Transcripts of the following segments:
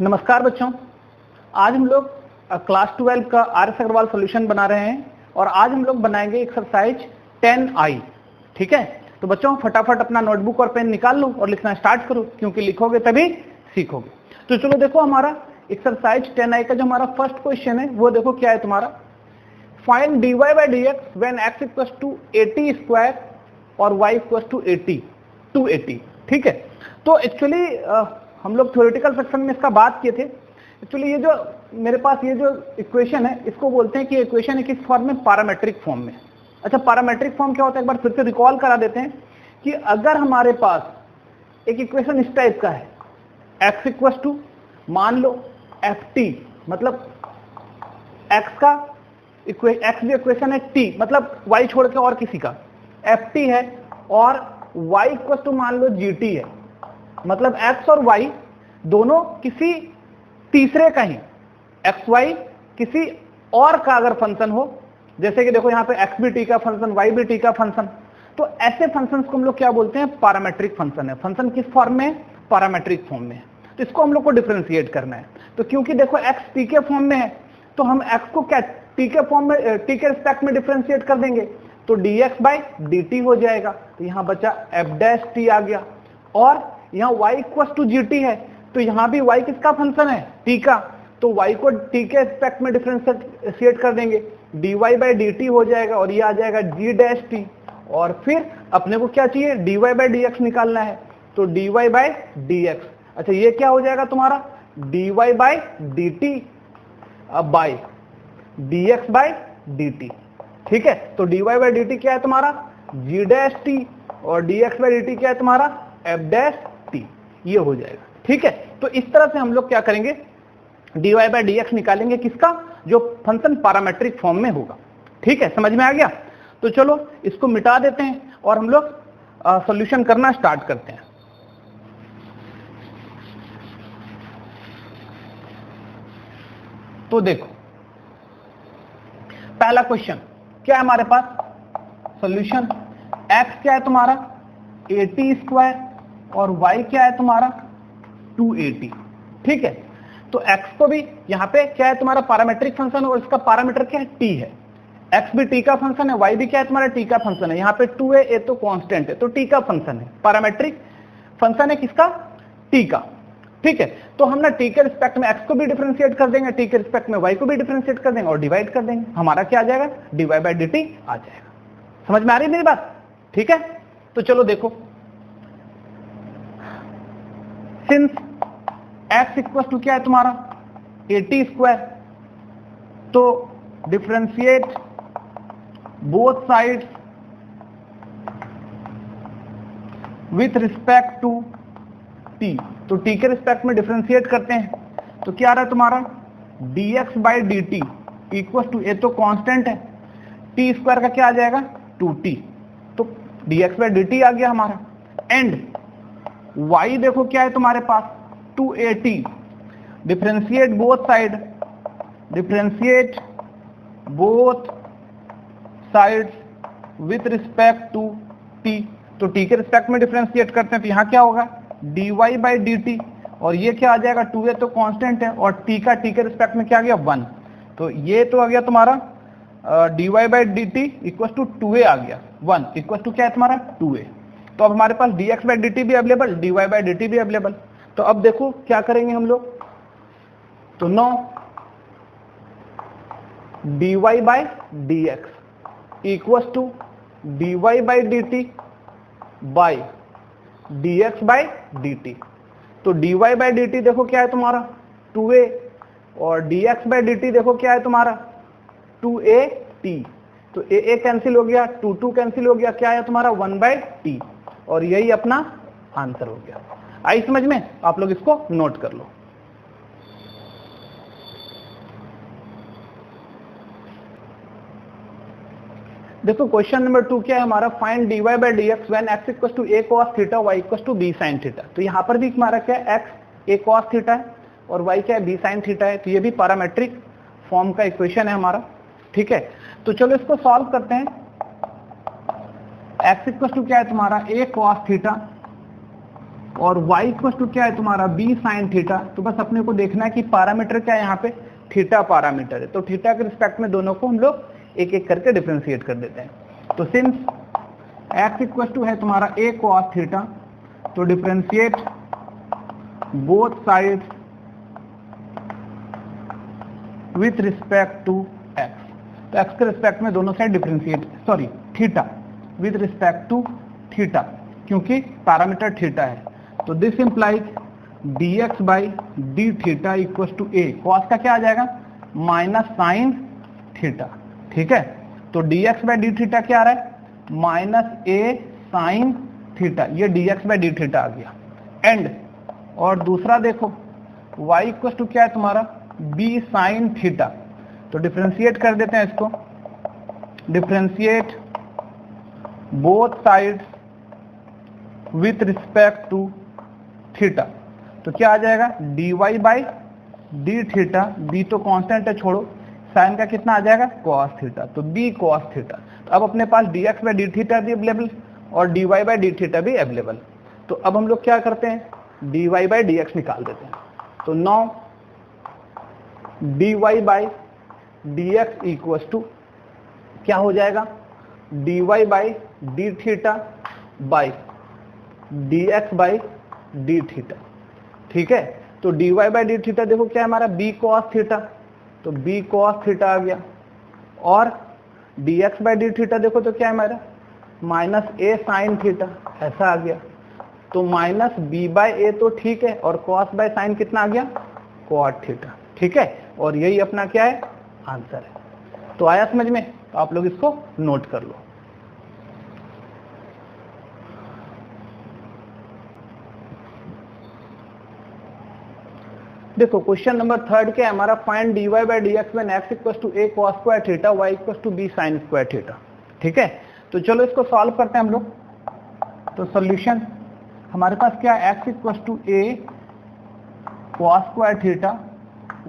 नमस्कार बच्चों, आज हम लोग क्लास 12 का आर.एस. अग्रवाल सॉल्यूशन बना रहे हैं और आज हम लोग बनाएंगे एक्सरसाइज 10I। ठीक है, तो बच्चों फटाफट अपना नोटबुक और पेन निकाल लो और लिखना स्टार्ट करो, क्योंकि लिखोगे तभी सीखोगे। तो चलो देखो, हमारा एक्सरसाइज 10I का जो हमारा फर्स्ट क्वेश्चन है वो देखो क्या है तुम्हारा, find dy by dx when x equals to 80 square और y इक्वल्स टू 80 280। ठीक है, तो एक्चुअली हम लोग थ्योरेटिकल सेक्शन में इसका बात किए थे। एक्चुअली ये जो मेरे पास ये जो इक्वेशन है इसको बोलते हैं कि इक्वेशन है किस फॉर्म में, पैरामेट्रिक फॉर्म में। अच्छा, पैरामेट्रिक फॉर्म क्या होता है एक बार फिर से रिकॉल करा देते हैं कि अगर हमारे पास एक इक्वेशन इस टाइप का है, x इक्वल्स टू मान लो ft, मतलब x का x भी इक्वेशन है, t मतलब y छोड़ के और किसी का ft है, और y इक्वल्स टू मान लो gt है, मतलब x और y दोनों किसी तीसरे का ही, xy किसी और का अगर फंक्शन हो, जैसे कि देखो यहाँ पे x भी t का फंक्शन, y भी t का फंक्शन, तो ऐसे फंक्शंस को हम लोग क्या बोलते हैं, पैरामेट्रिक फंक्शन है। फंक्शन किस फॉर्म में है, पैरामेट्रिक फॉर्म में है। तो इसको हम लोग को डिफरेंशिएट करना है। तो क्योंकि देखो x t के फॉर्म में है तो हम x को क्या t के फॉर्म में, t के रिस्पेक्ट में डिफरेंशिएट कर देंगे, तो dx बाई dt हो जाएगा। तो यहाँ बचा f डैश t आ गया, और यहाँ y इक्वल्स टू gt है, तो यहाँ भी y किसका फंक्शन है, t का, तो y को t के रिस्पेक्ट में डिफरेंशिएट कर देंगे, dy बाई dt हो जाएगा, और ये आ जाएगा g डैश t, और फिर अपने को क्या चाहिए, dy बाई dx निकालना है, तो dy बाई dx। अच्छा, ये क्या हो जाएगा तुम्हारा, dy by dt by dx by dt। ठीक है, तो dy बाई dt क्या है तुम्हारा, g डैश t, और dx बाई dt क्या है तुम्हारा, f डैश t, ये हो जाएगा। ठीक है, तो इस तरह से हम लोग क्या करेंगे, dy बाई dx निकालेंगे, किसका, जो फंक्शन पैरामेट्रिक फॉर्म में होगा। ठीक है, समझ में आ गया। तो चलो इसको मिटा देते हैं और हम लोग सॉल्यूशन करना स्टार्ट करते हैं। तो देखो पहला क्वेश्चन क्या है हमारे पास, सॉल्यूशन, x क्या है तुम्हारा 80 स्क्वायर और y क्या है तुम्हारा 280। ठीक है, तो x को भी यहाँ पे क्या है तुम्हारा पैरामेट्रिक फंक्शन, और इसका पैरामीटर क्या है, t है। x भी t का फंक्शन है, y भी क्या है तुम्हारा t का फंक्शन है। यहाँ पे 2 है, a तो कांस्टेंट है, तो t का फंक्शन है, पैरामेट्रिक फंक्शन है किसका, t का। ठीक है, तो हम ना t के रिस्पेक्ट में x को भी डिफरेंशिएट कर देंगे, t के रिस्पेक्ट में y को भी डिफरेंशिएट कर देंगे और डिवाइड कर देंगे, हमारा क्या आ जाएगा, dy बाई dt आ जाएगा। समझ में आ रही है मेरी बात। ठीक है, तो चलो देखो, सिंस x इक्वल टू क्या है तुम्हारा 80 स्क्वायर, तो differentiate both sides with respect to t। तो t के रिस्पेक्ट में डिफरेंशिएट करते हैं, तो क्या आ रहा है तुम्हारा dx by dt equal to, ये तो कांस्टेंट है, t स्क्वायर का क्या आ जाएगा 2t, तो dx बाई dt आ गया हमारा। एंड y देखो क्या है तुम्हारे पास 280, differentiate both side, differentiate both sides with respect to t। तो t के रिस्पेक्ट में डिफरेंशिएट करते हैं, तो यहाँ क्या होगा dy बाई dt, और ये क्या आ जाएगा 2a तो कांस्टेंट है, और t का t के रिस्पेक्ट में क्या आ गया 1, तो ये तो आ गया तुम्हारा dy by dt equal to 2a आ गया, 1 इक्वल टू क्या है तुम्हारा 2a। तो अब हमारे पास dx बाई dt भी अवेलेबल, dy बाई dt भी अवेलेबल। तो अब देखो क्या करेंगे हम लोग, तो now dy by dx equal to dy by dt by dx by dt। तो dy बाई dt देखो क्या है तुम्हारा 2a, और dx बाई dt देखो क्या है तुम्हारा 2at, तो a कैंसिल हो गया, 2 कैंसिल हो गया, क्या है तुम्हारा 1 बाई t, और यही अपना आंसर हो गया। आई समझ में, आप लोग इसको नोट कर लो। देखो क्वेश्चन नंबर 2 क्या है हमारा, find dy by dx when x equal to a cos theta y equal to b sin theta. तो यहाँ पर भी हमारा क्या है, x a cos थीटा है और y क्या है b sin थीटा है, तो ये भी पैरामेट्रिक फॉर्म का इक्वेशन है हमारा। ठीक है, तो चलो इसको सॉल्व करते हैं। x इक्वल टू क्या है तुम्हारा a cos थीटा और y इक्वल टू क्या है तुम्हारा b साइन थीटा। तो बस अपने को देखना है कि पैरामीटर क्या है यहाँ पे, थीटा पैरामीटर है। तो थीटा के रिस्पेक्ट में दोनों को हम लोग एक एक करके डिफरेंशिएट कर देते हैं। तो सिंस x इक्वल टू है तुम्हारा a cos थीटा, तो differentiate both sides with respect to x। तो x के रिस्पेक्ट में दोनों side differentiate, sorry theta with respect to theta, क्योंकि पैरामीटर थीटा है। तो this implies dx by D theta equal to a। Cos का क्या आ जाएगा, माइनस साइन थीटा। ठीक है, तो dx बाई डी थीटा क्या आ रहा है, माइनस a साइन थीटा। ये dx बाई डी थीटा आ गया। एंड और दूसरा देखो y इक्वल टू क्या है तुम्हारा, b साइन थीटा। तो डिफरेंशिएट कर देते हैं इसको, differentiate both sides with respect to theta. तो क्या आ जाएगा, dy by D theta, b तो कांस्टेंट है छोड़ो, साइन का कितना आ जाएगा, cos थीटा। तो b cos थीटा। तो अब अपने पास dx बाई डी थीटा भी अवेलेबल और dy बाई डी थीटा भी अवेलेबल। तो अब हम लोग क्या करते हैं, dy बाई dx निकाल देते हैं। तो now dy by dx equal to क्या हो जाएगा, dy by D theta by dx by D theta. ठीक है, तो dy बाई डी थीटा देखो क्या है हमारा, b cos थीटा। तो b cos थीटा आ गया, और dx बाई डी थीटा देखो तो क्या है हमारा, माइनस a साइन थीटा, ऐसा आ गया। तो माइनस b बाई ए तो ठीक है, और cos बाई साइन कितना आ गया, cot थीटा। ठीक है, और यही अपना क्या है, आंसर है। तो आया समझ में, तो आप लोग इसको नोट कर लो। देखो क्वेश्चन नंबर 3 क्या है हमारा, find dy by d x when x equal to a cos square theta y equal to b sine square theta. ठीक है, तो चलो इसको सॉल्व करते हैं हम लोग। तो सॉल्यूशन हमारे पास क्या है, x equal to a cos square theta,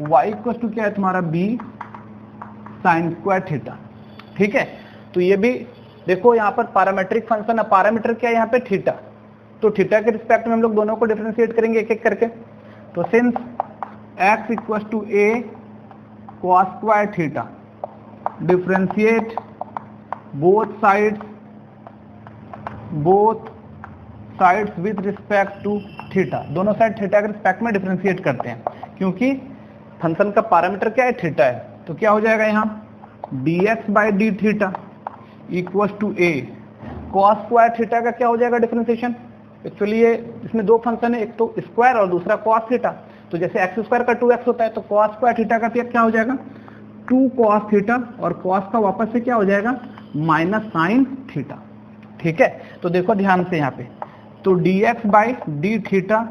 y equal to क्या है तुम्हारा b साइन स्क्वायर थीटा। ठीक है, तो ये भी देखो यहाँ पर पैरामीट्रिक फंक्शन है, पैरामीटर क्या है यहाँ पे, थीटा। तो थीटा के रिस्पेक्ट में हम लोग दोनों को डिफरेंशिएट करेंगे एक एक करके। तो since x equal to a cos square theta, differentiate both sides with respect to theta. दोनों साइड थीटा के रिस्पेक्ट में डिफरेंशिएट करते हैं, क्योंकि फंक्शन का पैरामीटर क्या है, थीटा है। तो क्या हो जाएगा यहाँ, dx by D theta equal to a cos square theta का क्या हो जाएगा डिफरेंशिएशन। एक्चुअली ये इसमें दो फंक्शन है, एक तो स्क्वायर और दूसरा cos थीटा। तो जैसे x स्क्वायर का 2x होता है, तो cos स्क्वायर थीटा का फिर क्या हो जाएगा, 2 cos थीटा, और cos का वापस से क्या हो जाएगा, माइनस साइन थीटा। ठीक है, तो देखो ध्यान से यहाँ पे, तो dx by D theta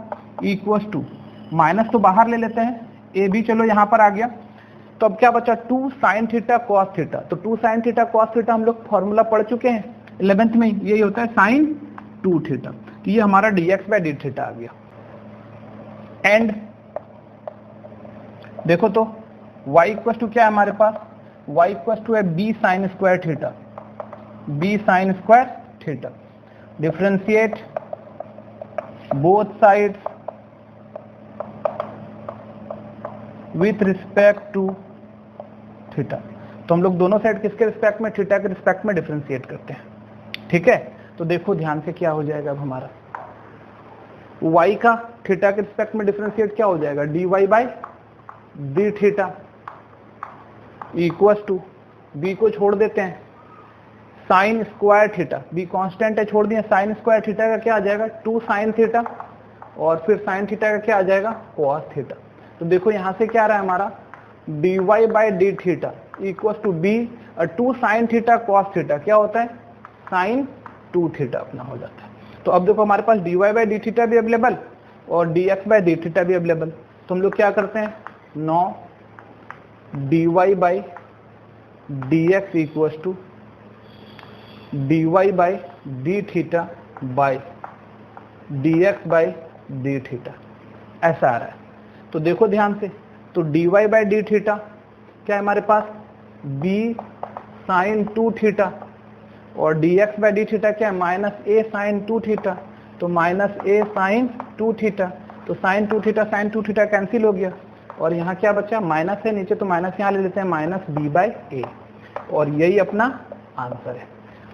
equal to, minus तो बाहर ले लेते हैं, a भी चलो यहाँ पर आ गया। तो अब क्या बचा, 2 साइन थीटा cos थीटा। तो 2 साइन थीटा cos थीटा हम लोग फॉर्मूला पढ़ चुके हैं 11th में, यही होता है साइन 2 थीटा। तो ये हमारा dx बाई डी थीटा आ गया। एंड देखो तो y इक्वल टू क्या है हमारे पास, y इक्वल टू है b sine square theta, b sine square theta. Differentiate both sides with respect to theta. तो हम लोग दोनों साइड किसके रिस्पेक्ट में, थीटा के रिस्पेक्ट में डिफरेंशिएट करते हैं। ठीक है, तो देखो ध्यान से क्या हो जाएगा अब हमारा, y का थीटा के रिस्पेक्ट में डिफरेंशिएट क्या हो जाएगा, dy by D theta equal to, b को छोड़ देते हैं, sine square theta, b constant है छोड़ दिए, साइन स्क्वायर थीटा का क्या आ जाएगा, 2 साइन थीटा, और फिर साइन थीटा का क्या आ जाएगा, cos थीटा। तो देखो यहाँ से क्या आ रहा है हमारा, dy by D theta equal to b, और 2 साइन थीटा cos थीटा क्या होता है, साइन 2 थीटा अपना हो जाता है। तो अब देखो हमारे पास dy बाई डी थीटा भी अवेलेबल और dx बाई डी थीटा भी अवेलेबल। तो हम लोग क्या करते हैं, now dy by dx equal to dy by D theta by dx by D theta, ऐसा आ रहा है। तो देखो ध्यान से, तो dy बाई डी थीटा क्या है हमारे पास, b साइन 2 थीटा, और dx बाई डी थीटा क्या है, माइनस a साइन 2 थीटा। तो माइनस a साइन 2 थीटा, तो sine 2 theta sine 2 theta cancel हो गया और यहाँ क्या बचा, माइनस है नीचे तो माइनस यहाँ ले लेते हैं, माइनस बी बाई ए, और यही अपना आंसर है।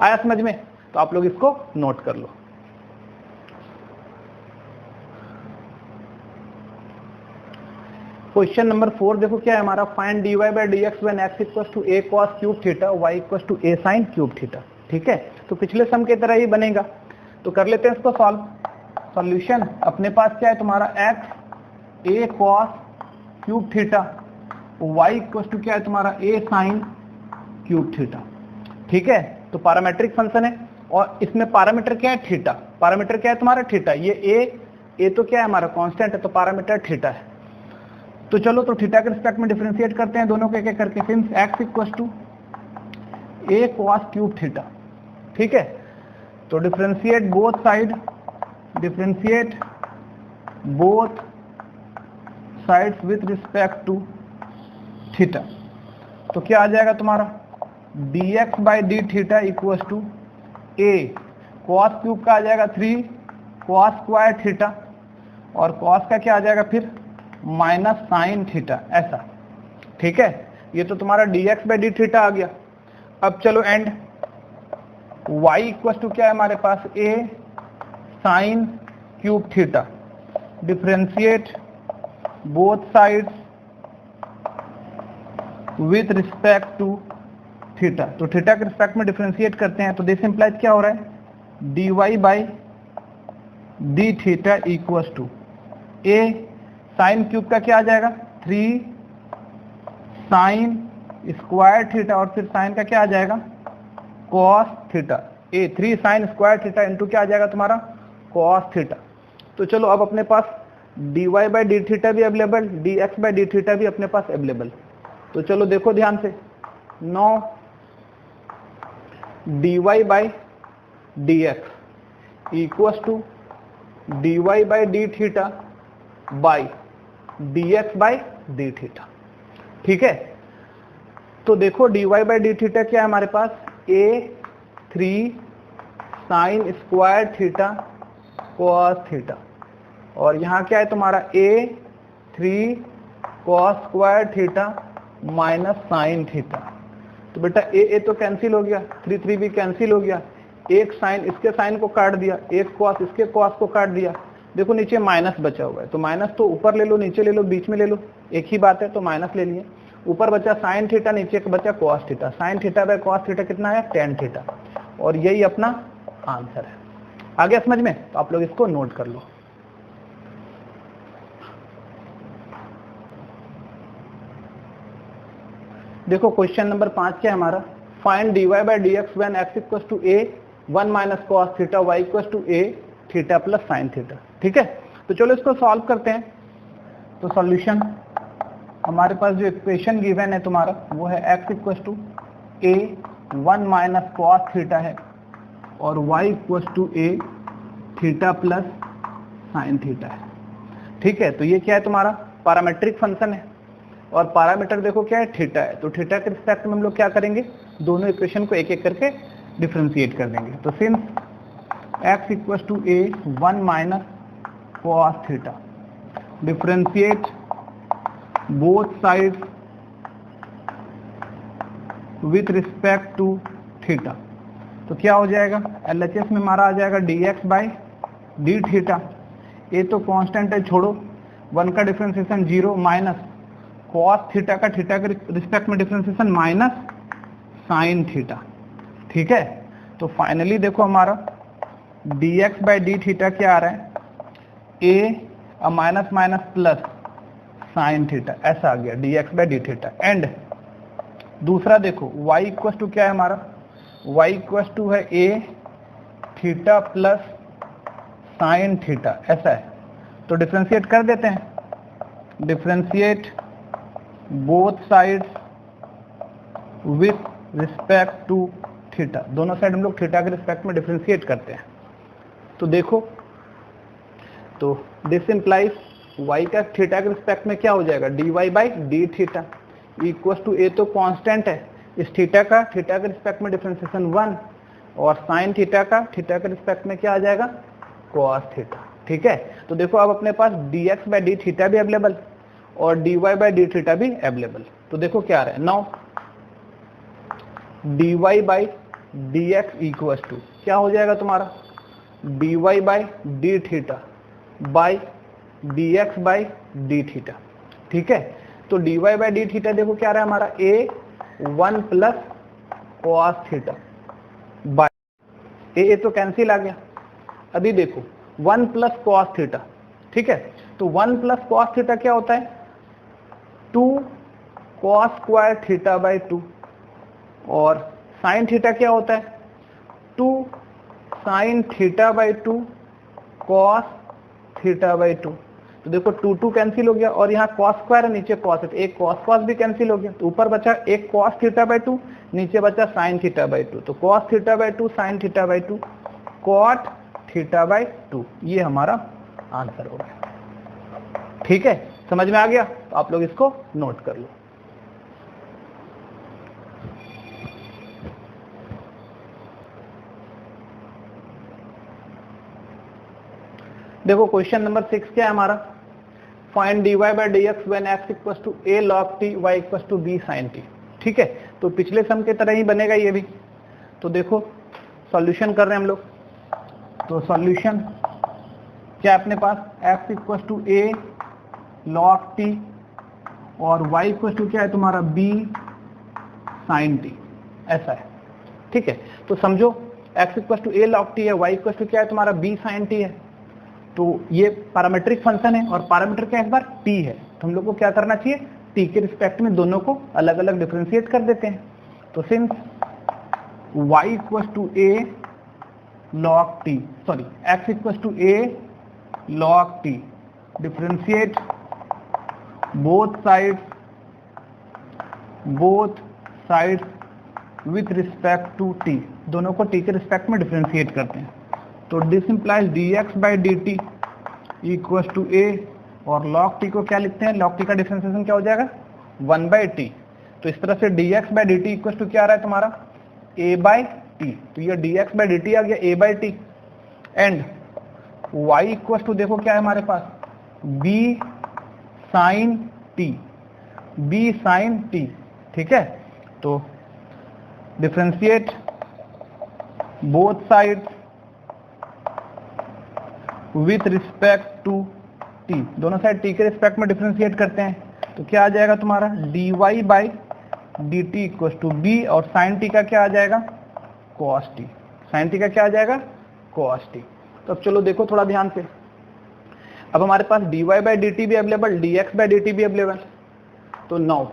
आया समझ में? तो आप लोग इसको नोट कर लो। क्वेश्चन नंबर 4 देखो क्या है हमारा, find dy by d x when x equal to a cos cube theta y equal to a sin cube theta. ठीक है, तो पिछले सम की तरह ही बनेगा, तो कर लेते हैं इसको सॉल्व। सॉल्यूशन अपने पास क्या है तुम्हारा, x a cos cube theta, y equal to क्या है तुम्हारा a sin क्यूब थीटा। ठीक है, तो पैरामीट्रिक फंक्शन है और इसमें पैरामीटर क्या है, थीटा। पैरामीटर क्या है तुम्हारा, थीटा। ये a तो क्या है हमारा कांस्टेंट है, तो पैरामीटर थीटा है। तो चलो तो थीटा के रिस्पेक्ट में डिफरेंशिएट करते हैं दोनों के एक एक करके। Since x equal to a cos cube theta, ठीक है, तो differentiate both side, differentiate both sides with respect to theta. तो क्या आ जाएगा तुम्हारा, dx by D theta equal to a cos cube का आ जाएगा 3 cos स्क्वायर थीटा, और cos का क्या आ जाएगा फिर माइनस साइन थीटा, ऐसा। ठीक है, ये तो तुम्हारा dx बाई डी थीटा आ गया। अब चलो एंड y इक्वल टू क्या है हमारे पास, a sine cube theta, differentiate both sides with respect to theta. तो थीटा के रिस्पेक्ट में डिफरेंशिएट करते हैं, तो दिस इंप्लाइज क्या हो रहा है, dy by D theta equal to a sine cube का क्या आ जाएगा, 3 साइन स्क्वायर थीटा, और फिर साइन का क्या आ जाएगा, cos theta. 3 sign square theta into क्या आ जाएगा तुम्हारा, कॉस थीटा। तो चलो अब अपने पास dy बाई डी थीटा भी available, dx by D theta भी अपने पास अवेलेबल। तो चलो देखो ध्यान से, now dy by d x equal to dy by D theta by dx by D theta. ठीक है, तो देखो dy बाई डी थीटा क्या है हमारे पास, a3 sign square theta cos theta, और यहाँ क्या है तुम्हारा a3 cos square theta minus sine theta. तो बेटा ए तो कैंसिल हो गया, 3 भी कैंसिल हो गया, एक साइन इसके साइन को काट दिया, एक कॉस इसके कॉस को काट दिया। देखो नीचे माइनस बचा हुआ है, तो माइनस तो ऊपर ले लो, नीचे ले लो, बीच में ले लो, एक ही बात है, तो माइनस ले लिए। ऊपर बचा साइन थीटा, नीचे बचा cos theta. Sine theta by cos theta कितना है, tan थीटा, और यही अपना आंसर है। आ गया समझ में? तो आप लोग इसको नोट कर लो। देखो क्वेश्चन नंबर 5 क्या है हमारा, find dy by d x when x equal to a 1 minus cos theta y equal to a theta plus sine theta. ठीक है, तो चलो इसको सॉल्व करते हैं। तो सॉल्यूशन हमारे पास जो इक्वेशन गिवन है तुम्हारा वो है x equal to a 1 minus cos theta है और y equal to a theta plus sine theta है। ठीक है, तो ये क्या है तुम्हारा पैरामीट्रिक फंक्शन है, और पैरामीटर देखो क्या है, थीटा है। तो थीटा के रिस्पेक्ट में हम लोग क्या करेंगे, दोनों इक्वेशन को एक एक करके डिफरेंशिएट कर देंगे। तो since x equal to a 1 minus cos theta, differentiate both side with respect to theta. तो क्या हो जाएगा, LHS में हमारा आ जाएगा dx by D theta. a तो कांस्टेंट है, छोड़ो, 1 का डिफरेंशिएशन 0 माइनस कॉस थीटा का थीटा के रिस्पेक्ट में डिफरेंशिएशन माइनस साइन थीटा। ठीक है, तो फाइनली देखो हमारा dx बाई डी थीटा क्या आ रहा है, a minus minus plus sine theta, ऐसा आ गया dx by D theta. And दूसरा देखो y इक्वल टू क्या है हमारा, y इक्वल टू है a theta plus sine theta, ऐसा है। तो डिफरेंशिएट कर देते हैं, differentiate both sides with respect to theta. दोनों साइड हम लोग थीटा के रिस्पेक्ट में डिफरेंशिएट करते हैं। तो देखो, तो दिस इंप्लाइज y का थीटा के रिस्पेक्ट में क्या हो जाएगा, dy by D theta equal to a तो कांस्टेंट है, इस थीटा का थीटा के रिस्पेक्ट में डिफरेंशिएशन 1, और साइन थीटा का थीटा के रिस्पेक्ट में क्या आ जाएगा, कॉस थीटा। ठीक है, तो देखो अब अपने पास dx बाई डी थीटा भी अवेलेबल और dy बाई डी थीटा भी अवेलेबल। तो देखो क्या आ रहा है, now dy by dx equal to क्या हो जाएगा तुम्हारा, dy by D theta by dx by D theta. ठीक है, तो dy बाई डी थीटा देखो क्या आ रहा है हमारा, a 1 plus cos theta by a तो कैंसिल आ गया। अभी देखो 1 प्लस कॉस थीटा, ठीक है, तो 1 प्लस कॉस थीटा क्या होता है, 2 कॉस स्क्वायर थीटा बाई 2, और साइन थीटा क्या होता है, 2 sine theta by 2 cos theta by 2। तो देखो 2 कैंसिल हो गया और यहाँ कॉस स्क्वायर है, नीचे कॉस है, तो एक कॉस कॉस भी कैंसिल हो गया, तो ऊपर बचा एक कॉस थीटा बाई 2, नीचे बचा साइन थीटा बाई 2, तो cos theta by 2 sine theta by 2 cot theta by 2, ये हमारा आंसर हो गया। ठीक है, समझ में आ गया, तो आप लोग इसको नोट कर लो। देखो क्वेश्चन नंबर 6 क्या है हमारा, find dy by d x when x equal to a log t y equal to b sin t। ठीक है, तो पिछले सम के तरह ही बनेगा ये भी। तो देखो सॉल्यूशन कर रहे हैं हम लोग, तो सॉल्यूशन क्या अपने पास, x equal to a log t और y इक्वल टू क्या है तुम्हारा b sin t, ऐसा है। ठीक है, तो समझो x equal to a log t है, y इक्वल टू क्या है तुम्हारा b sin t है, तो ये पैरामीट्रिक फंक्शन है और पैरामीटर क्या है, एक बार t है, तो हम लोग को क्या करना चाहिए, t के रिस्पेक्ट में दोनों को अलग अलग डिफरेंशिएट कर देते हैं। तो since y equal to a log t, sorry x equal to a log t, differentiate both sides with respect to t, दोनों को t के रिस्पेक्ट में डिफरेंशिएट करते हैं। तो this implies dx by d t equal to a, और log t को क्या लिखते हैं, log t का डिफरेंशिएशन क्या हो जाएगा 1 बाई टी। तो इस तरह से dx by d t equal to क्या आ रहा है तुम्हारा a बाई टी, तो ये dx बाई डी टी आ गया a by t, and y equal to देखो क्या है हमारे पास b साइन t, ठीक है, तो differentiate both sides with respect to t, दोनों साइड t के रिस्पेक्ट में डिफरेंशिएट करते हैं, तो क्या आ जाएगा तुम्हारा dy by d t equal to b, और साइन t का क्या आ जाएगा cos t, साइन t का क्या आ जाएगा cos t। तो अब चलो देखो थोड़ा ध्यान से, अब हमारे पास dy बाई डी टी भी available, dx by d t भी अवेलेबल, तो now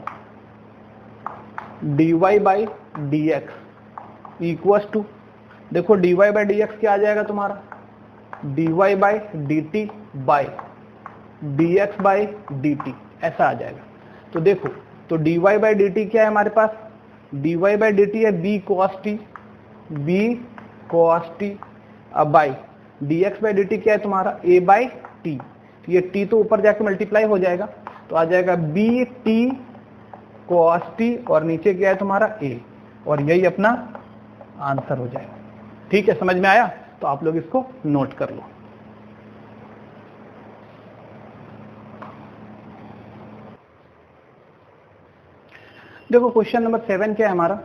dy by d x equal to, देखो dy बाई डी एक्स क्या आ जाएगा तुम्हारा dy by d t by dx by d t, ऐसा आ जाएगा। तो देखो तो dy बाई डी टी क्या है हमारे पास, dy बाई डी टी है b cos t, अब by dx by d t क्या है तुम्हारा a बाई टी, तो ये t तो ऊपर जाके मल्टीप्लाई हो जाएगा, तो आ जाएगा b t cos t, और नीचे क्या है तुम्हारा a, और यही अपना आंसर हो जाएगा। ठीक है, समझ में आया, तो आप लोग इसको नोट कर लो। देखो क्वेश्चन नंबर 7 क्या है हमारा,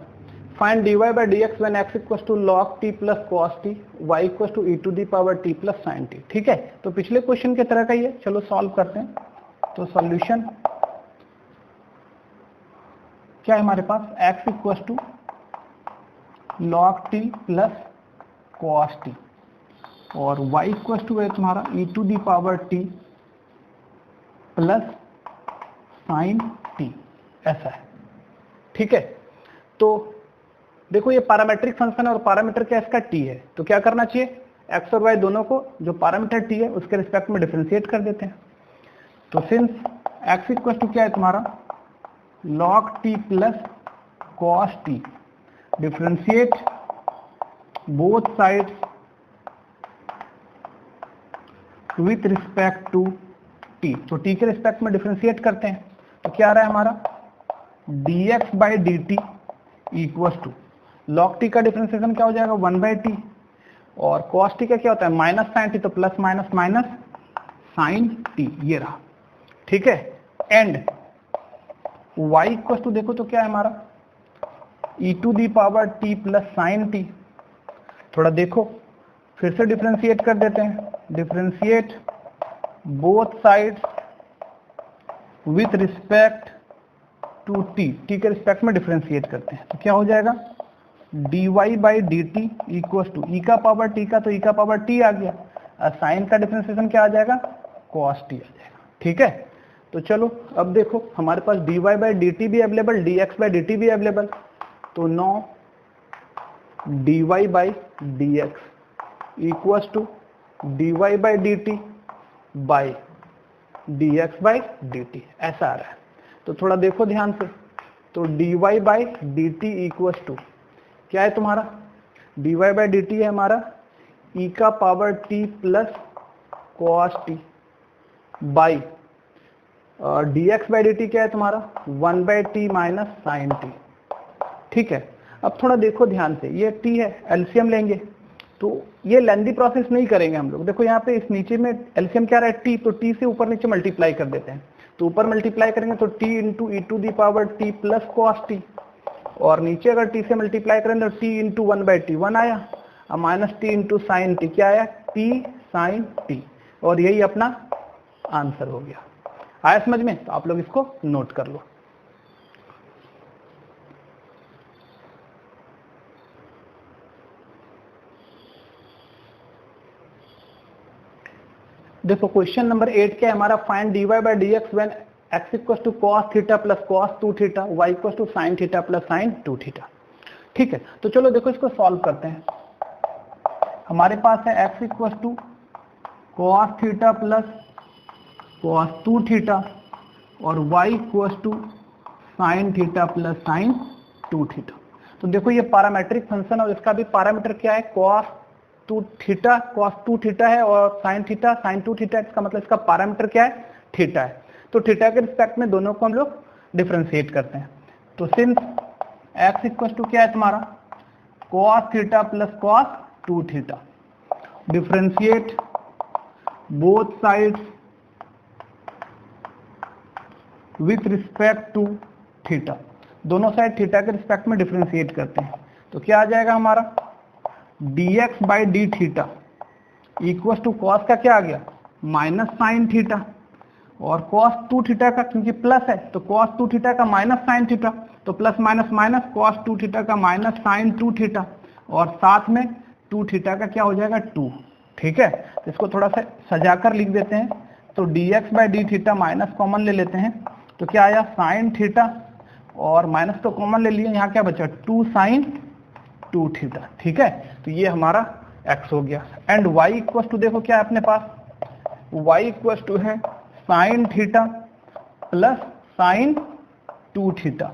find dy by d x when x equal to log t plus cos t y equal to e to the power t plus sine t. ठीक है, तो पिछले क्वेश्चन की तरह का ही है, चलो सॉल्व करते हैं। तो सॉल्यूशन क्या है हमारे पास, x equal to log t plus cos t, और y इक्वल टू है तुम्हारा e to the power t plus sine t, ऐसा है। ठीक है, तो देखो ये पैरामीट्रिक फंक्शन है और पैरामीटर क्या इसका t है, तो क्या करना चाहिए, x और y दोनों को जो पैरामीटर t है उसके रिस्पेक्ट में डिफरेंशिएट कर देते हैं। तो सिंस x इक्वल टू क्या है तुम्हारा log t plus cos t, differentiate both sides with respect to t, तो t के रिस्पेक्ट में डिफरेंशिएट करते हैं, तो क्या आ रहा है हमारा dx by d t equal to log t का डिफरेंशिएशन क्या हो जाएगा 1 बाई टी, और cos टी का क्या होता है माइनस साइन टी, तो plus minus minus sine t, ये रहा, ठीक है। एंड y इक्वल टू देखो तो क्या है हमारा e to the power t plus sine t. थोड़ा देखो फिर से डिफरेंशिएट कर देते हैं, differentiate both sides with respect to t, t के रिस्पेक्ट में डिफरेंशिएट करते हैं तो क्या हो जाएगा dy by d t equal to e का पावर t का, तो e का पावर t आ गया, और साइन का डिफरेंशिएशन क्या आ जाएगा cos t आ जाएगा, ठीक है। तो चलो अब देखो हमारे पास dy बाई डी टी भी available, dx by d t भी अवेलेबल, तो now dy by d x equal to dy by d t by dx by d t, ऐसा आ रहा है। तो थोड़ा देखो ध्यान से, तो dy by d t equal to क्या है तुम्हारा, dy बाई डी टी है हमारा e का power t plus cos t by dx by d t क्या है तुम्हारा 1 by t minus sine t, ठीक है। अब थोड़ा देखो ध्यान से, ये t है, एलसीएम लेंगे तो ये लेंदी प्रोसेस नहीं करेंगे हम लोग। देखो यहाँ पे इस नीचे में एलसीएम क्या रहा है t, तो t से ऊपर नीचे मल्टीप्लाई कर देते हैं, तो ऊपर मल्टीप्लाई करेंगे तो t into e to the power t plus cos t, और नीचे अगर t से मल्टीप्लाई करेंगे तो t इंटू 1 बाई टी 1 आया, और minus T into sine T क्या आया t साइन टी, और यही अपना आंसर हो गया। आया समझ में? तो आप लोग इसको नोट कर लो। देखो क्वेश्चन नंबर 8 क्या है हमारा, find dy by d x when x equal to cos theta plus cos 2 theta, y equal to sine theta plus sine 2 theta, ठीक है। तो चलो देखो इसको सॉल्व करते हैं। हमारे पास है x equal to cos theta plus cos 2 theta और y equal to sine theta plus sine 2 theta. तो देखो ये पैरामीट्रिक फंक्शन और इसका भी पैरामीटर क्या है कॉस 2 थीटा, कॉस 2 थीटा है, और साइन थीटा साइन 2 थीटा, इसका मतलब इसका पैरामीटर क्या है थीटा है। तो थीटा के रिस्पेक्ट में दोनों को हम लोग डिफरेंशिएट करते हैं। तो सिंस x इक्वल टू क्या है तुम्हारा cos theta plus cos 2 theta, differentiate both sides with respect to theta, दोनों साइड थीटा के रिस्पेक्ट में डिफरेंशिएट करते हैं। तो क्या आ जाएगा हमारा dx by D theta equal to cos का क्या आ गया माइनस साइन थीटा, और cos 2 थीटा का क्योंकि प्लस है तो cos 2 थीटा का माइनस साइन थीटा, तो plus minus minus cos 2 theta का माइनस साइन 2 थीटा, और साथ में 2 थीटा का क्या हो जाएगा 2, ठीक है। तो इसको थोड़ा सा सजाकर लिख देते हैं, तो dx by D theta minus common ले लेते हैं, तो क्या आया साइन थीटा, और माइनस तो कॉमन ले लिए, यहाँ क्या बचा 2 साइन 2 थीटा, ठीक है। तो ये हमारा x हो गया। एंड y इक्वल टू देखो क्या है अपने पास, y इक्वल टू है sine theta plus sine 2 theta,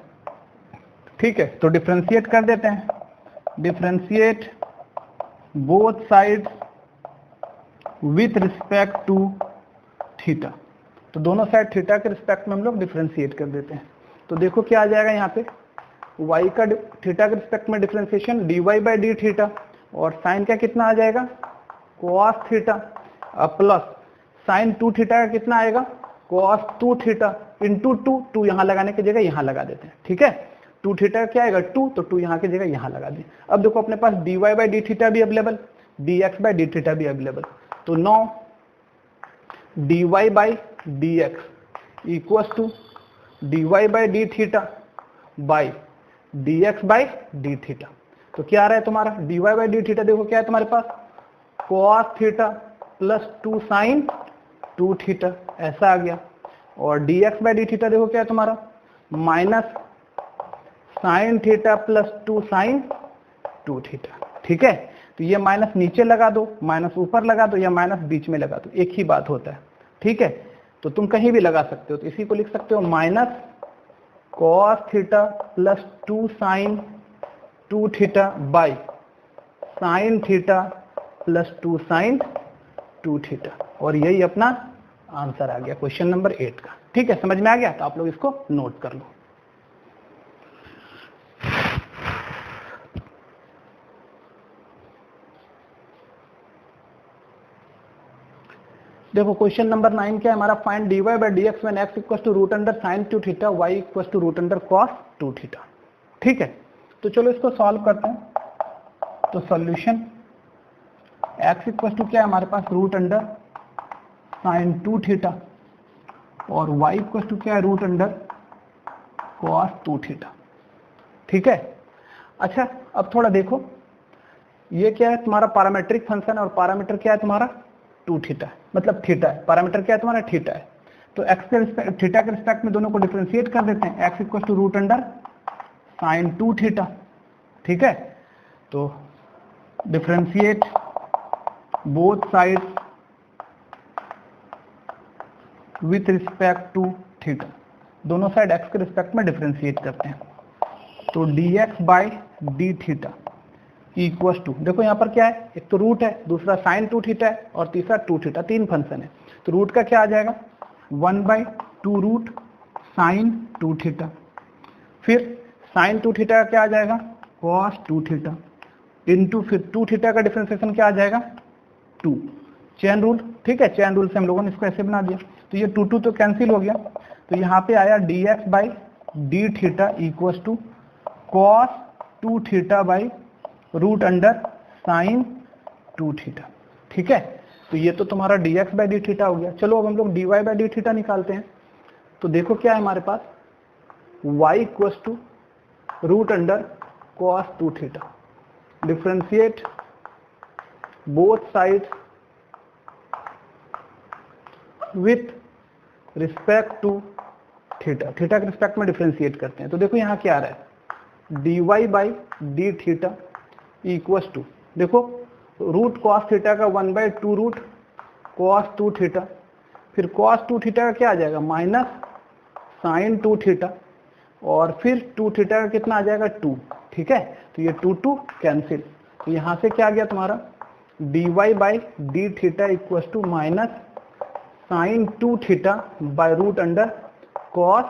ठीक है। तो डिफरेंशिएट कर देते हैं, differentiate both sides with respect to theta, तो दोनों साइड थीटा के रिस्पेक्ट में हम लोग डिफरेंशिएट कर देते हैं। तो देखो क्या आ जाएगा यहाँ पे y का थीटा के रिस्पेक्ट में differentiation dy by D theta, और साइन का कितना आ जाएगा cos theta plus sine 2 theta का कितना आएगा cos 2 थीटा इंटू 2 यहाँ लगाने की जगह यहाँ लगा देते हैं, ठीक है। 2 थीटा क्या आएगा 2, तो 2 यहाँ की जगह यहाँ लगा दें। अब देखो अपने पास dy बाई डी थीटा भी available, dx by D theta भी अवेलेबल, तो now dy by d x equal to dy by D theta by dx by D theta. तो क्या आ रहा है तुम्हारा dy बाई डी थीटा, देखो क्या है तुम्हारे पास cos theta plus 2 sine 2 theta, ऐसा आ गया, और dx बाई डी थीटा देखो क्या है तुम्हारा minus sine theta plus 2 sine 2 theta, ठीक है। तो ये माइनस नीचे लगा दो, माइनस ऊपर लगा दो, या माइनस बीच में लगा दो, एक ही बात होता है, ठीक है। तो तुम कहीं भी लगा सकते हो, तो इसी को लिख सकते हो minus cos theta plus 2 sine 2 theta by sine theta plus 2 sine 2 theta, और यही अपना आंसर आ गया क्वेश्चन नंबर 8 का, ठीक है। समझ में आ गया? तो आप लोग इसको नोट कर लो। देखो क्वेश्चन नंबर 9 क्या है हमारा, find dy by d x when x equal to root under sine 2 theta y equal to root under cos 2 theta. ठीक है, तो चलो इसको सॉल्व करते हैं। तो सॉल्यूशन x इक्वल टू क्या है हमारे पास, रूट अंडर साइन 2 थीटा और y इक्वल टू क्या है, रूट अंडर कॉस 2 थीटा। ठीक है, अच्छा अब थोड़ा देखो, ये क्या है तुम्हारा पैरामीट्रिक फंक्शन और पैरामीटर क्या है तुम्हारा 2 थीटा, मतलब थीटा है, पैरामीटर क्या है तुम्हारा थीटा है। तो x के रिस्पेक्ट, थीटा के रिस्पेक्ट में दोनों को डिफरेंशिएट कर देते हैं, x equal to root under sine 2 theta. ठीक है, तो differentiate both sides with respect to theta, दोनों साइड x के रिस्पेक्ट में डिफरेंशिएट करते हैं। तो dx by D theta equal to, देखो यहाँ पर क्या है, एक तो रूट है, दूसरा साइन 2 थीटा है और तीसरा 2 थीटा, 3 फंक्शन है। तो रूट का क्या आ जाएगा, 1/2 रूट साइन 2 थीटा, फिर साइन 2 थीटा का क्या आ जाएगा, कॉस 2 थीटा, इंटू फिर 2 थीटा का डिफरेंशिएशन क्या आ जाएगा 2, चेन रूल। ठीक है, चेन रूल से हम लोगों ने इसको ऐसे बना दिया। तो ये 2 तो कैंसिल हो गया, तो यहाँ पे आया dx by D theta equal to cos 2 theta by root under sine 2 theta. ठीक है, तो ये तो तुम्हारा dx बाई डी थीटा हो गया। चलो अब हम लोग dy बाई डी थीटा निकालते हैं। तो देखो क्या है हमारे पास, y equal to root under cos 2 theta, differentiate both side with respect to theta, theta के रिस्पेक्ट में डिफरेंशिएट करते हैं। तो देखो यहाँ क्या आ रहा है, dy by D theta equal to, देखो रूट कॉस थीटा का 1/2 रूट कॉस 2 थीटा, फिर कॉस 2 थीटा का क्या आ जाएगा, माइनस साइन 2 थीटा, और फिर 2 थीटा का कितना आ जाएगा 2। ठीक है, तो ये 2 कैंसिल, तो यहाँ से क्या आ गया तुम्हारा, dy by D theta equal to minus sine 2 theta by root under cos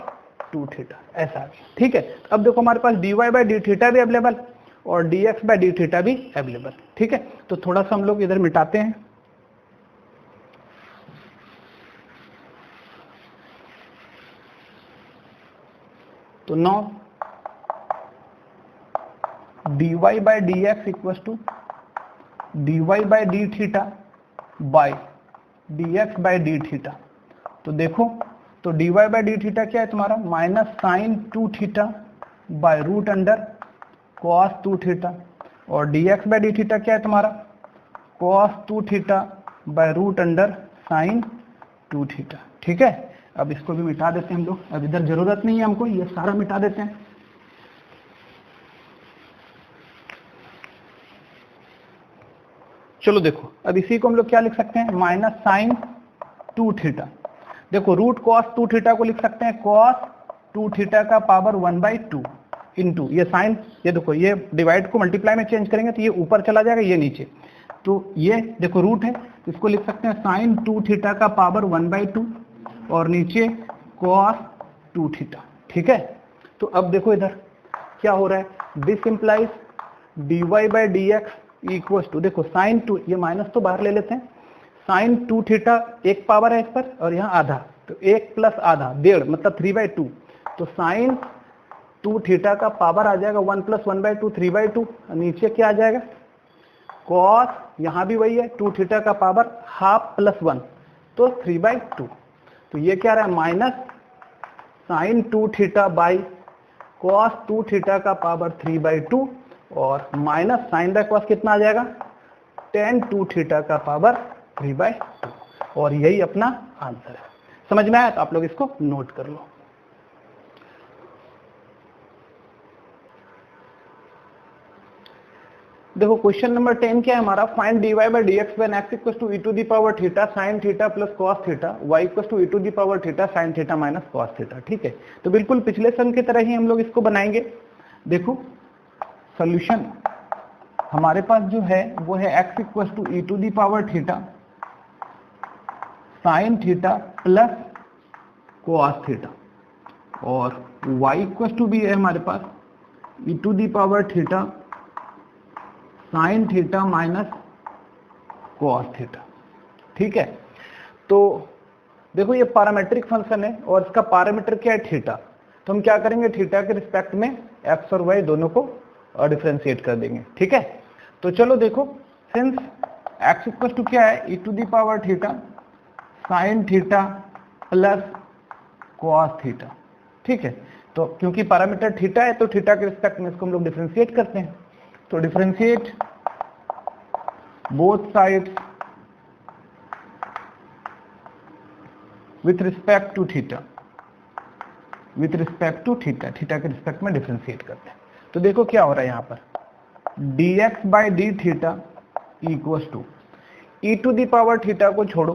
2 theta, ऐसा आ गया। ठीक है, अब देखो हमारे पास dy बाई डी थीटा भी अवेलेबल और dx बाई डी थीटा भी अवेलेबल। ठीक है, तो थोड़ा सा हम लोग इधर मिटाते हैं। तो now dy by d x equal to dy by D theta by dx by D theta. तो देखो, तो dy बाई डी थीटा क्या है तुम्हारा, minus sine 2 theta by root under cos 2 theta, और dx बाई डी थीटा क्या है तुम्हारा, cos 2 theta by root under sine 2 theta. ठीक है, अब इसको भी मिटा देते हैं हम लोग, अब इधर जरूरत नहीं है हमको, ये सारा मिटा देते हैं। चलो देखो, अब इसी को हम लोग क्या लिख सकते हैं, माइनस साइन 2 थीटा। देखो रूट कॉस 2 थीटा को लिख सकते हैं कॉस 2 थीटा का पावर 1/2 इंटू ये साइन, ये देखो ये डिवाइड को मल्टीप्लाई में चेंज करेंगे तो ये ऊपर चला जाएगा, ये नीचे, तो ये देखो रूट है, इसको लिख सकते हैं साइन 2 थीटा का पावर 1/2 और नीचे कॉस 2 थीटा। ठीक है, तो अब देखो इधर क्या हो रहा है, this implies dy by d x equal to, देखो साइन 2, ये माइनस तो बाहर ले लेते हैं, साइन 2 थीटा एक पावर है इस पर और यहाँ आधा, तो 1 प्लस आधा 1.5 मतलब 3/2, तो साइन 2 थीटा का पावर आ जाएगा 1 प्लस 1/2 3/2, नीचे क्या आ जाएगा कॉस, यहाँ भी वही है 2 थीटा का पावर हाफ प्लस 1 तो 3/2, तो ये क्या रहा है minus sine 2 theta by cos 2 theta का पावर 3/2 और माइनस साइन बाय कॉस कितना आ जाएगा tan 2 थीटा का पावर 3/2, और यही अपना आंसर है। समझ में आया, तो आप लोग इसको नोट कर लो। देखो क्वेश्चन नंबर 10 क्या है हमारा, find dy by d x when x equal to e to the power theta sine theta plus cos theta, y equal to e to the power theta sine theta minus cos theta. ठीक है, तो बिल्कुल पिछले सन की तरह ही हम लोग इसको बनाएंगे। देखो सॉल्यूशन हमारे पास जो है वो है x equal to e to the power theta sine theta plus cos theta, और y इक्वल टू भी है हमारे पास e to the power theta sine theta minus cos theta. ठीक है, तो देखो ये पैरामीट्रिक फंक्शन है और इसका पैरामीटर क्या है थीटा, तो हम क्या करेंगे थीटा के रिस्पेक्ट में एक्स और वाई दोनों को डिफरेंशिएट कर देंगे, ठीक है। तो चलो देखो, सिंस एक्स इक्वल टू क्या है, e to the power theta sine theta plus cos theta, ठीक है। तो क्योंकि पैरामीटर थीटा है तो थीटा के रिस्पेक्ट में इसको हम लोग डिफरेंशिएट करते हैं, तो differentiate both sides with respect to theta, with respect to theta, theta के रिस्पेक्ट में डिफरेंशिएट करते हैं। तो देखो क्या हो रहा है यहाँ पर, dx by D theta equal to e to the power theta को छोड़ो,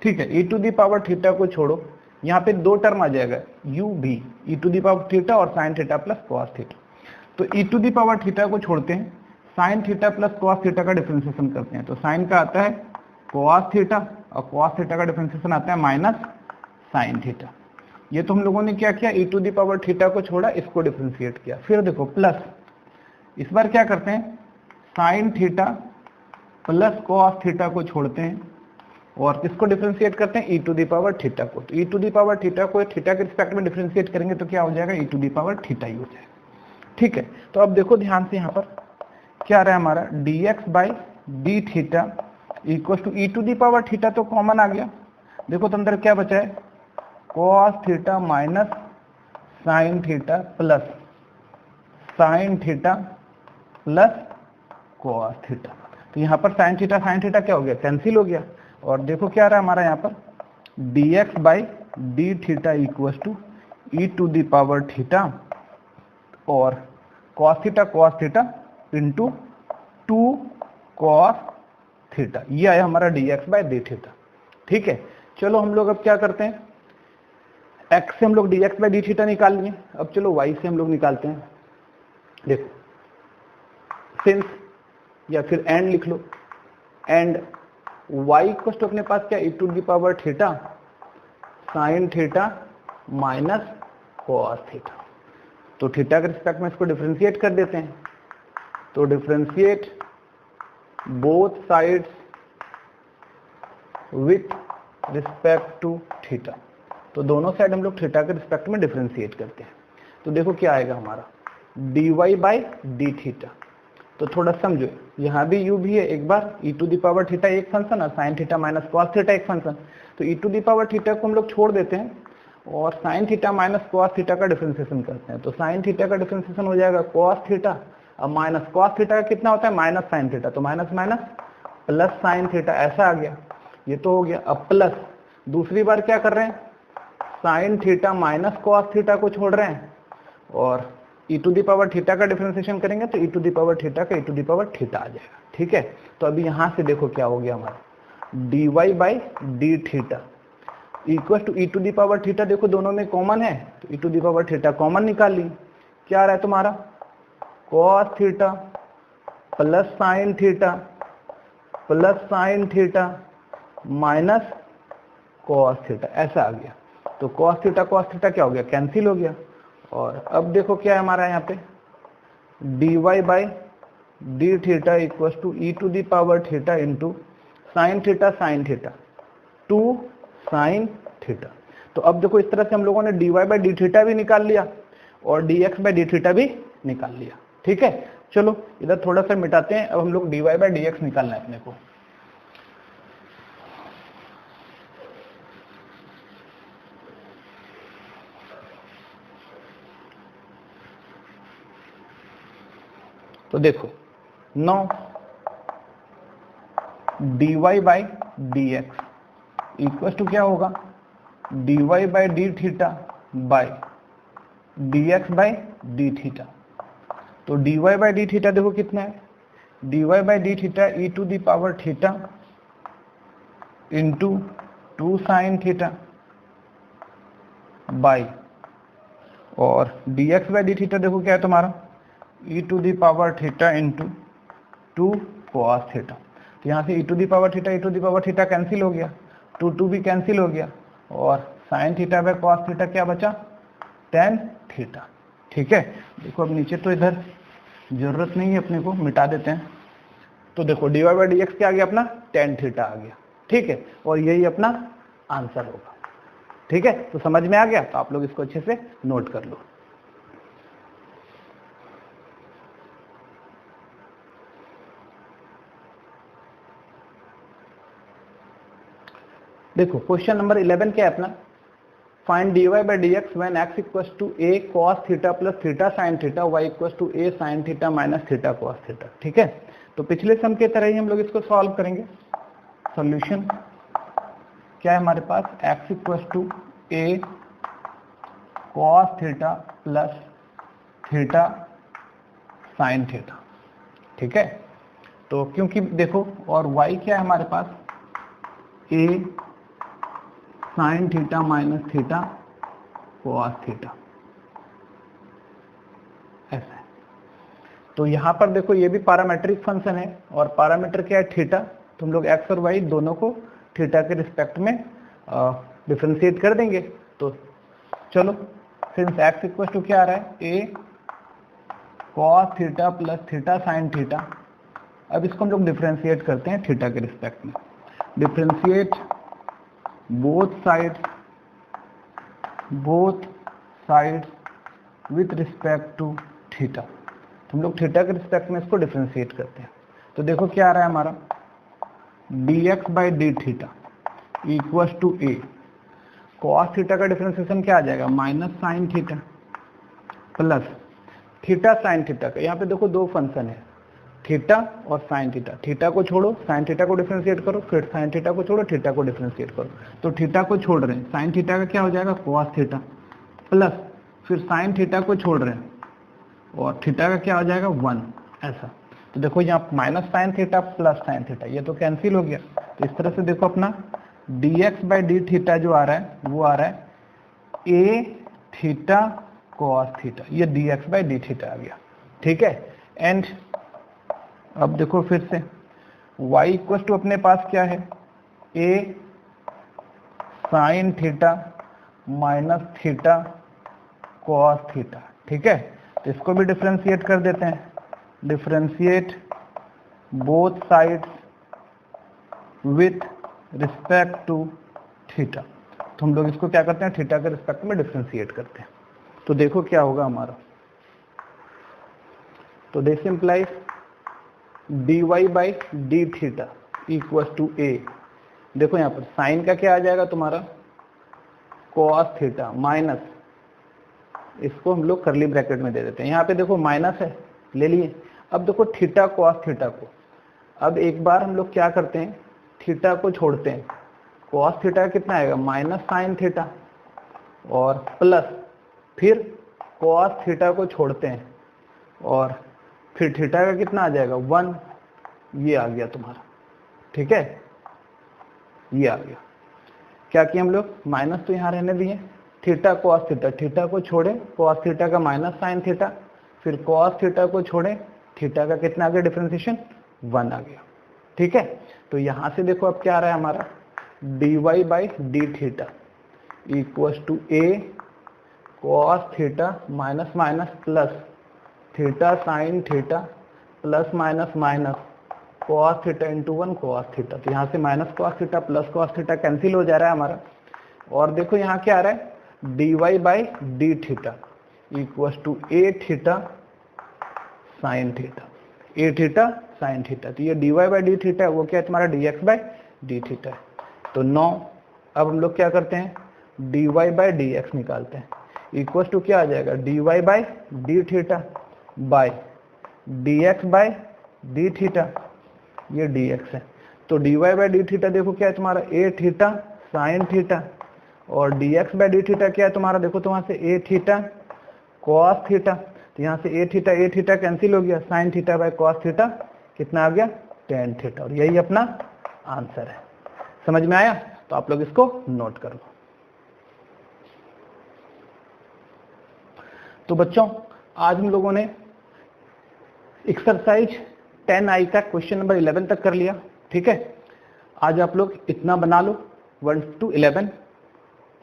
ठीक है, e to the power theta को छोड़ो, यहाँ पे दो टर्म आ जाएगा u भी, ई टू दी पावर थीटा और sign theta plus cos theta. तो e to the power theta को छोड़ते हैं, sign theta plus cos theta का डिफरेंशिएशन करते हैं, तो साइन का आता है कॉस थीटा और कॉस थीटा का डिफरेंशिएशन आता है माइनस साइन थीटा। ये तो हम लोगों ने क्या किया, ई टू दी पावर थीटा को छोड़ा, इसको डिफरेंशिएट किया। फिर देखो प्लस, इस बार क्या करते हैं, sign theta plus cos theta को छोड़ते हैं और किसको डिफरेंशिएट करते हैं, ई टू दी पावर थीटा को। तो e to the power theta को थीटा के रिस्पेक्ट में डिफरेंशिएट करेंगे तो क्या हो जाएगा, ई टू दी पावर थीटा ही हो जाएगा, ठीक है। तो अब देखो ध्यान से, यहाँ पर क्या आ रहा है हमारा, dx by D theta equal to e to the power theta तो कॉमन आ गया, देखो तो अंदर क्या बचा है, cos theta minus sine theta plus sine theta plus cos theta. तो यहाँ पर साइन थीटा क्या हो गया, कैंसिल हो गया। और देखो क्या आ रहा है हमारा यहाँ पर, dx by D theta equal to e to the power theta और cos theta into 2 cos theta, ये आया हमारा dx बाई डी थीटा, ठीक है। चलो हम लोग अब क्या करते हैं, x से हम लोग dx बाई डी थीटा निकाल लिए, अब चलो y से हम लोग निकालते हैं। देखो सिंस या फिर एंड लिख लो, एंड y इक्वल टू अपने पास क्या, e to the power theta sine theta minus cos theta. तो थीटा के रिस्पेक्ट में इसको डिफरेंशिएट कर देते हैं, तो differentiate both sides with respect to theta. तो दोनों साइड हम लोग थीटा के रिस्पेक्ट में डिफरेंशिएट करते हैं। तो देखो क्या आएगा हमारा, dy बाई डी थीटा। तो थोड़ा समझो, यहाँ भी u भी है, एक बार ई टू दी पावर थीटा एक फंक्शन और sign theta minus cos theta एक फंक्शन। तो e to the power theta को हम लोग छोड़ देते हैं और sign theta minus cos theta का डिफरेंशिएशन करते हैं। तो साइन थीटा का डिफरेंशिएशन हो जाएगा कॉस थीटा और माइनस कॉस थीटा का कितना होता है, माइनस साइन थीटा, तो minus minus plus sine theta, ऐसा आ गया, ये तो हो गया। अब प्लस दूसरी बार क्या कर रहे हैं, sign theta minus cos theta को छोड़ रहे हैं और ई टू दी पावर थीटा का डिफरेंशिएशन करेंगे तो e to the power theta का ई टू दी पावर थीटा आ जाएगा, ठीक है। तो अभी यहाँ से देखो क्या हो गया हमारा, dy by D theta equal to e to the power theta, देखो दोनों में कॉमन है तो e to the power theta common निकाल ली, क्या आ रहा है तुम्हारा, cos theta plus sine theta minus cos theta, ऐसा आ गया। तो कॉस थीटा क्या हो गया, कैंसिल हो गया। और अब देखो क्या है हमारा यहाँ पे, dy by D theta equal to e to the power theta into sine theta 2 sine theta. तो अब देखो इस तरह से हम लोगों ने dy बाई डी थीटा भी निकाल लिया और dx बाई डी थीटा भी निकाल लिया, ठीक है। चलो इधर थोड़ा सा मिटाते हैं, अब हम लोग dy बाई dx निकालना है अपने को। तो देखो 9 dy by dx equal to क्या होगा, dy by D theta by dx by D theta. तो dy बाई डी थीटा देखो कितना है, dy by D theta e to the power theta into 2 sine theta by, और dx by D theta देखो क्या है तुम्हारा, e to the power theta into 2 cos theta. तो यहाँ से e to the power theta cancel हो गया, 2 भी कैंसिल हो गया और sign theta by cos theta क्या बचा, tan थीटा, ठीक है। देखो अब नीचे तो इधर जरूरत नहीं है अपने को, मिटा देते हैं। तो देखो dy बाई dx क्या आ गया अपना, tan थीटा आ गया, ठीक है, और यही अपना आंसर होगा। ठीक है, तो समझ में आ गया, तो आप लोग इसको अच्छे से नोट कर लो। देखो क्वेश्चन नंबर 11 क्या है अपना, find dy by dx when x equals to a cos theta plus theta sine theta y equals to a sin theta minus theta cos theta. ठीक है, तो पिछले सम के तरह ही हम लोग इसको सॉल्व करेंगे। सॉल्यूशन क्या है हमारे पास, x equals to a cos theta plus theta sine theta. ठीक है, तो क्योंकि देखो, और y क्या है हमारे पास, a sine theta minus theta cos theta, ऐसा है। तो यहां पर देखो ये भी पैरामीट्रिक फंक्शन है, और पैरामीटर क्या है, थीटा। तो हम लोग x और y दोनों को थीटा के रिस्पेक्ट में डिफरेंशिएट कर देंगे। तो चलो, सिंस x इक्वल टू क्या आ रहा है, a cos theta plus theta sine theta. अब इसको हम लोग डिफरेंशिएट करते हैं थीटा के रिस्पेक्ट में। Differentiate both sides with respect to theta. तो हम लोग थीटा के रिस्पेक्ट में इसको डिफरेंशिएट करते हैं। तो देखो क्या आ रहा है हमारा, dx by D theta equals to a cos theta का डिफरेंशिएशन क्या आ जाएगा, minus sine theta plus theta sine theta का। यहाँ पे देखो दो फंक्शन है, थीटा और साइन थीटा। थीटा को छोड़ो, साइन थीटा को डिफरेंशिएट करो, फिर साइन थीटा को छोड़ो, थीटा को डिफरेंशिएट करो। तो थीटा को छोड़ रहे हैं, साइन थीटा का क्या हो जाएगा, कॉस थीटा प्लस फिर साइन थीटा को छोड़ रहे हैं और थीटा का क्या हो जाएगा 1, ऐसा। तो देखो यहाँ minus sine theta plus sine theta, ये तो कैंसिल हो गया। तो इस तरह से देखो अपना dx बाई डी थीटा जो आ रहा है वो आ रहा है a थीटा कॉस थीटा, ये dx बाई डी थीटा आ गया। ठीक है, एंड अब देखो फिर से y इक्वल टू अपने पास क्या है, a sine theta minus theta cos theta. ठीक है, तो इसको भी डिफरेंशिएट कर देते हैं। Differentiate both sides with respect to theta. तो हम लोग इसको क्या करते हैं, थीटा के रिस्पेक्ट में डिफरेंशिएट करते हैं। तो देखो क्या होगा हमारा, तो this implies dy by D theta equal to a। देखो यहाँ पर साइन का क्या आ जाएगा तुम्हारा, कॉस थीटा माइनस, इसको हम लोग करली ब्रैकेट में दे देते हैं। यहाँ पे देखो माइनस है, ले लिए। अब देखो थीटा कॉस थीटा को, अब एक बार हम लोग क्या करते हैं, थीटा को छोड़ते हैं। कॉस थीटा कितना आएगा, माइनस साइन थीटा, और प्लस फिर कॉस थीटा को छोड़ते हैं और फिर थीटा का कितना आ जाएगा 1, ये आ गया तुम्हारा। ठीक है, ये आ गया। क्या किया हम लोग, माइनस तो यहाँ रहने दिए, थीटा कॉस थीटा, थीटा को छोड़े, कॉस थीटा का माइनस साइन थीटा, फिर कॉस थीटा को छोड़े, थीटा का कितना आ गया डिफरेंशिएशन 1 आ गया। ठीक है, तो यहाँ से देखो अब क्या आ रहा है हमारा, dy by D theta equal to a cos theta minus minus plus theta sine theta plus minus minus cos theta into 1 cos theta. तो यहाँ से minus cos theta plus cos theta cancel हो जा रहा है हमारा। और देखो यहाँ क्या आ रहा है, dy by D theta equal to a theta sine theta, a theta sine theta. तो ये dy बाई डी थीटा है, वो क्या है तुम्हारा dx बाई डी थीटा है। तो 9, अब हम लोग क्या करते हैं, dy बाई dx निकालते हैं, इक्वल टू क्या आ जाएगा, dy by D theta by dx by D theta, ये dx है। तो dy बाई डी थीटा देखो क्या है तुम्हारा a थीटा साइन थीटा, और dx बाई डी थीटा क्या है तुम्हारा, देखो तो वहां से a थीटा कॉस थीटा। तो यहाँ से a थीटा कैंसिल हो गया, sign theta by cos theta कितना आ गया, tan थीटा, और यही अपना आंसर है। समझ में आया, तो आप लोग इसको नोट कर लो। तो बच्चों आज हम लोगों ने एक्सरसाइज 10i का क्वेश्चन नंबर 11 तक कर लिया। ठीक है, आज आप लोग इतना बना लो 1 to 11,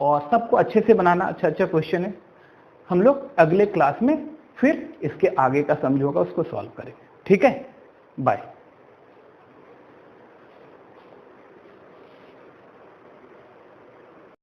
और सबको अच्छे से बनाना, अच्छा क्वेश्चन है। हम लोग अगले क्लास में फिर इसके आगे का समझ होगा उसको सॉल्व करेंगे। ठीक है, बाय।